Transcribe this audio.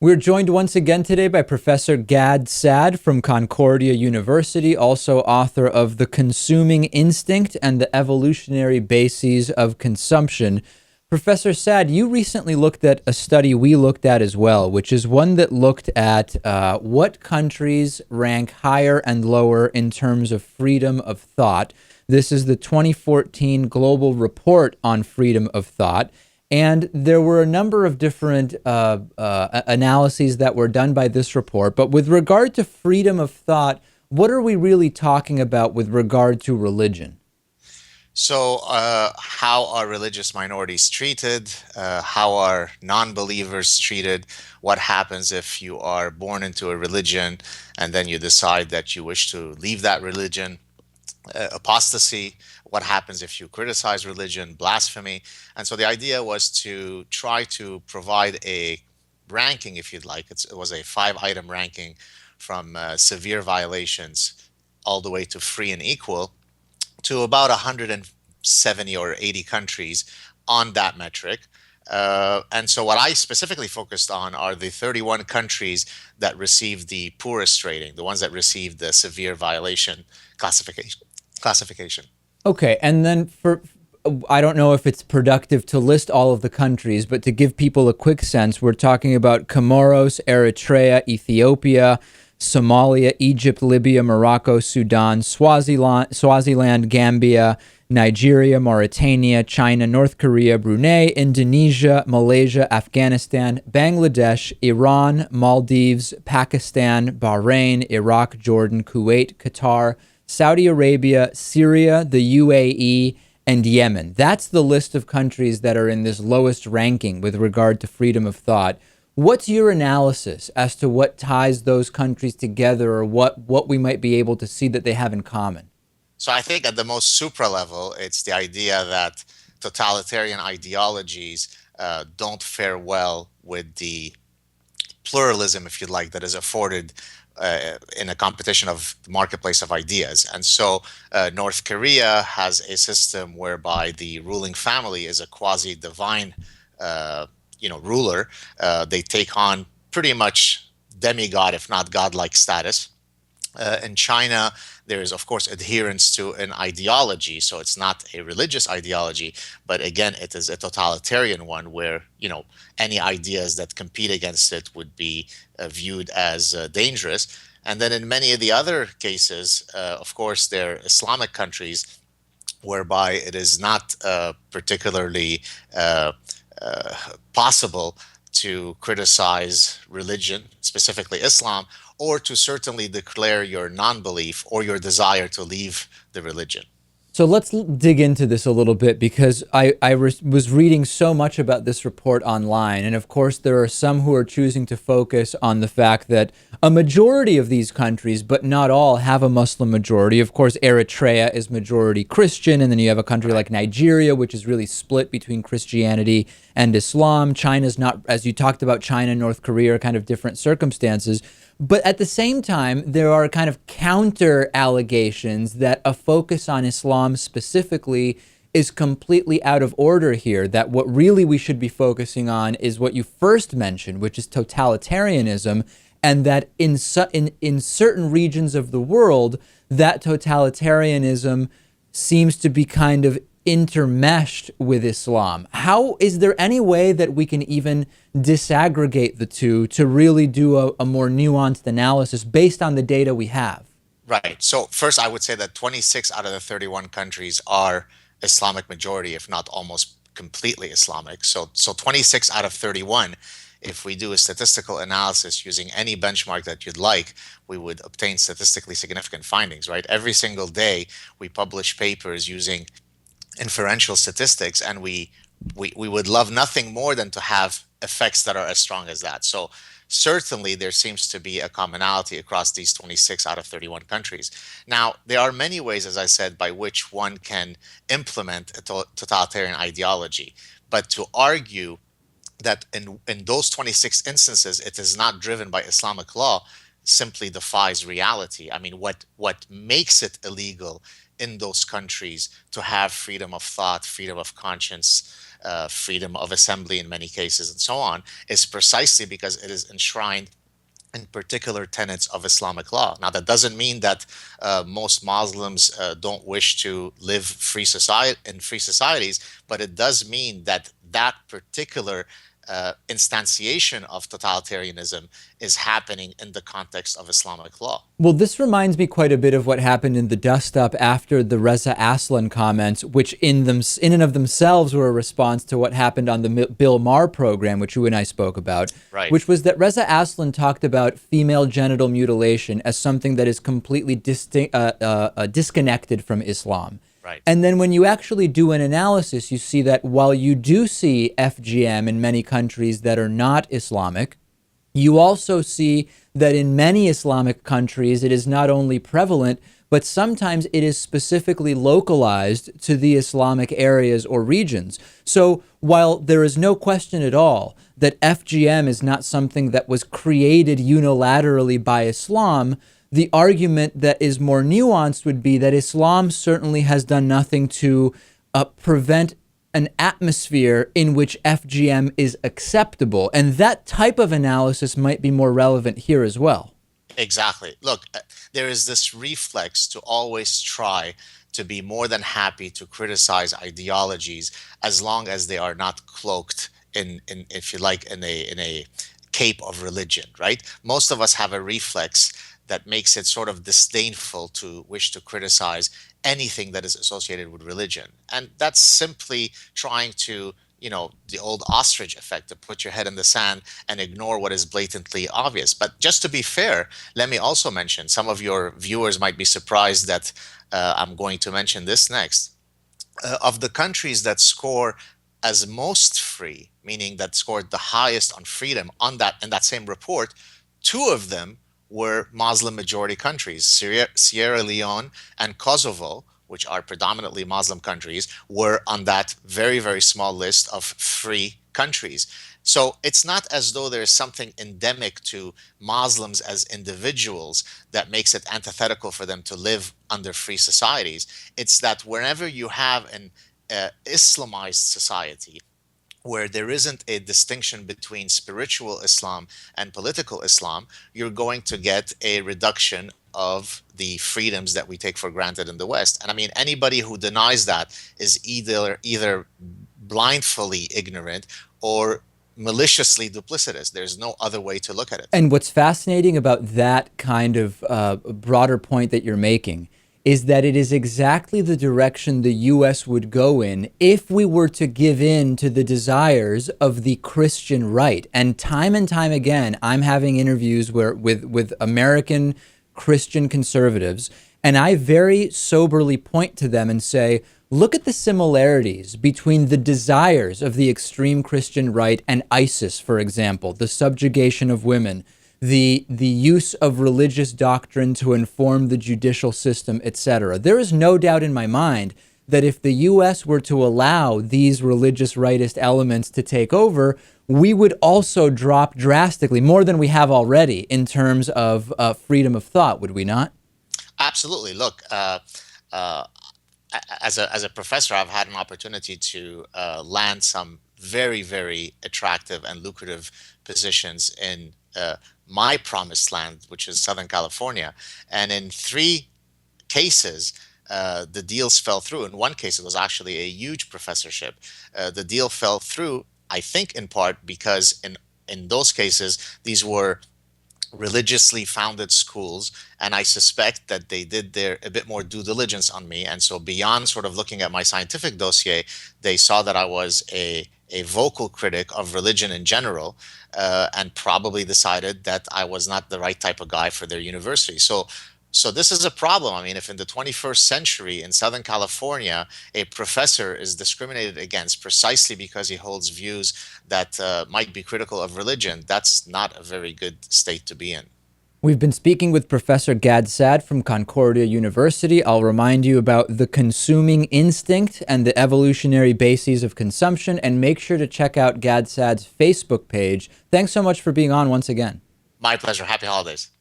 We're joined once again today by Professor Gad Saad from Concordia University, also author of The Consuming Instinct and the Evolutionary Bases of Consumption. Professor Saad, you recently looked at a study we looked at as well, which is one that looked at what countries rank higher and lower in terms of freedom of thought. This is the 2014 Global Report on Freedom of Thought. And there were a number of different analyses that were done by this report. But with regard to freedom of thought, what are we really talking about with regard to religion? So, how are religious minorities treated? How are non-believers treated? What happens if you are born into a religion and then you decide that you wish to leave that religion? Apostasy, what happens if you criticize religion, blasphemy. And so the idea was to try to provide a ranking, if you'd like. It was a 5-item ranking from severe violations all the way to free and equal to about 170 or 80 countries on that metric. And so what I specifically focused on are the 31 countries that received the poorest rating, the ones that received the severe violation classification. Okay, and then I don't know if it's productive to list all of the countries, but to give people a quick sense, we're talking about Comoros, Eritrea, Ethiopia, Somalia, Egypt, Libya, Morocco, Sudan, Swaziland, Gambia, Nigeria, Mauritania, China, North Korea, Brunei, Indonesia, Malaysia, Afghanistan, Bangladesh, Iran, Maldives, Pakistan, Bahrain, Iraq, Jordan, Kuwait, Qatar, Saudi Arabia, Syria, the UAE, and Yemen. That's the list of countries that are in this lowest ranking with regard to freedom of thought. What's your analysis as to what ties those countries together, or what we might be able to see that they have in common? So I think at the most supra level, it's the idea that totalitarian ideologies don't fare well with the pluralism, if you like, that is afforded in a competition of the marketplace of ideas. And so North Korea has a system whereby the ruling family is a quasi-divine ruler. They take on pretty much demigod, if not godlike status. In China, there is, of course, adherence to an ideology. So it's not a religious ideology, but again, it is a totalitarian one where, any ideas that compete against it would be viewed as dangerous. And then in many of the other cases, of course, there are Islamic countries whereby it is not particularly possible to criticize religion, specifically Islam, or to certainly declare your non-belief or your desire to leave the religion. So let's dig into this a little bit, because I was reading so much about this report online. And of course, there are some who are choosing to focus on the fact that a majority of these countries, but not all, have a Muslim majority. Of course, Eritrea is majority Christian. And then you have a country like Nigeria, which is really split between Christianity and Islam. China's not, as you talked about, China and North Korea are kind of different circumstances. But at the same time, there are kind of counter allegations that a focus on Islam specifically is completely out of order here, that what really we should be focusing on is what you first mentioned, which is totalitarianism, and that in certain regions of the world, that totalitarianism seems to be kind of intermeshed with Islam. How is there any way that we can even disaggregate the two to really do a more nuanced analysis based on the data we have? Right. So first, I would say that 26 out of the 31 countries are Islamic majority, if not almost completely Islamic. So 26 out of 31, if we do a statistical analysis using any benchmark that you'd like, we would obtain statistically significant findings, right? Every single day, we publish papers using inferential statistics, and we would love nothing more than to have effects that are as strong as that. So certainly there seems to be a commonality across these 26 out of 31 countries. Now, there are many ways, as I said, by which one can implement a totalitarian ideology. But to argue that in those 26 instances, it is not driven by Islamic law simply defies reality. I mean, what makes it illegal in those countries to have freedom of thought, freedom of conscience, freedom of assembly in many cases, and so on, is precisely because it is enshrined in particular tenets of Islamic law. Now, that doesn't mean that most Muslims don't wish to live in free societies, but it does mean that that particular instantiation of totalitarianism is happening in the context of Islamic law. Well, this reminds me quite a bit of what happened in the dust-up after the Reza Aslan comments, which in and of themselves were a response to what happened on the Bill Maher program, which you and I spoke about, Right. which was that Reza Aslan talked about female genital mutilation as something that is completely disconnected from Islam. Right. And then when you actually do an analysis, you see that while you do see FGM in many countries that are not Islamic, you also see that in many Islamic countries, it is not only prevalent, but sometimes it is specifically localized to the Islamic areas or regions. So while there is no question at all that FGM is not something that was created unilaterally by Islam, the argument that is more nuanced would be that Islam certainly has done nothing to prevent an atmosphere in which FGM is acceptable. And that type of analysis might be more relevant here as well. Exactly. Look, there is this reflex to always try to be more than happy to criticize ideologies as long as they are not cloaked in if you like, in a cape of religion, right? Most of us have a reflex that makes it sort of disdainful to wish to criticize anything that is associated with religion. And that's simply trying to, the old ostrich effect, to put your head in the sand and ignore what is blatantly obvious. But just to be fair, let me also mention, some of your viewers might be surprised that I'm going to mention this next. Of the countries that score as most free, meaning that scored the highest on freedom in that same report, two of them were Muslim majority countries. Sierra Leone and Kosovo, which are predominantly Muslim countries, were on that very, very small list of free countries. So it's not as though there is something endemic to Muslims as individuals that makes it antithetical for them to live under free societies. It's that whenever you have an Islamized society, where there isn't a distinction between spiritual Islam and political Islam, you're going to get a reduction of the freedoms that we take for granted in the West. And I mean, anybody who denies that is either blindly ignorant or maliciously duplicitous. There's no other way to look at it. And what's fascinating about that kind of broader point that you're making is that it is exactly the direction the U.S. would go in if we were to give in to the desires of the Christian right. And time again, I'm having interviews with American Christian conservatives, and I very soberly point to them and say, look at the similarities between the desires of the extreme Christian right and ISIS, for example, the subjugation of women, the use of religious doctrine to inform the judicial system, etc. There is no doubt in my mind that if the U.S. were to allow these religious rightist elements to take over, we would also drop drastically, more than we have already, in terms of freedom of thought, would we not? Absolutely. Look, as a professor, I've had an opportunity to land some very, very attractive and lucrative positions in my promised land, which is Southern California. And in 3 cases, the deals fell through. In one case, it was actually a huge professorship. The deal fell through, I think, in part because in those cases, these were religiously founded schools, and I suspect that they did a bit more due diligence on me. And so beyond sort of looking at my scientific dossier, they saw that I was a vocal critic of religion in general, and probably decided that I was not the right type of guy for their university. So this is a problem. I mean, if in the 21st century in Southern California, a professor is discriminated against precisely because he holds views that might be critical of religion, that's not a very good state to be in. We've been speaking with Professor Gad Saad from Concordia University. I'll remind you about the consuming instinct and the evolutionary bases of consumption, and make sure to check out Gad Saad's Facebook page. Thanks so much for being on once again. My pleasure. Happy holidays.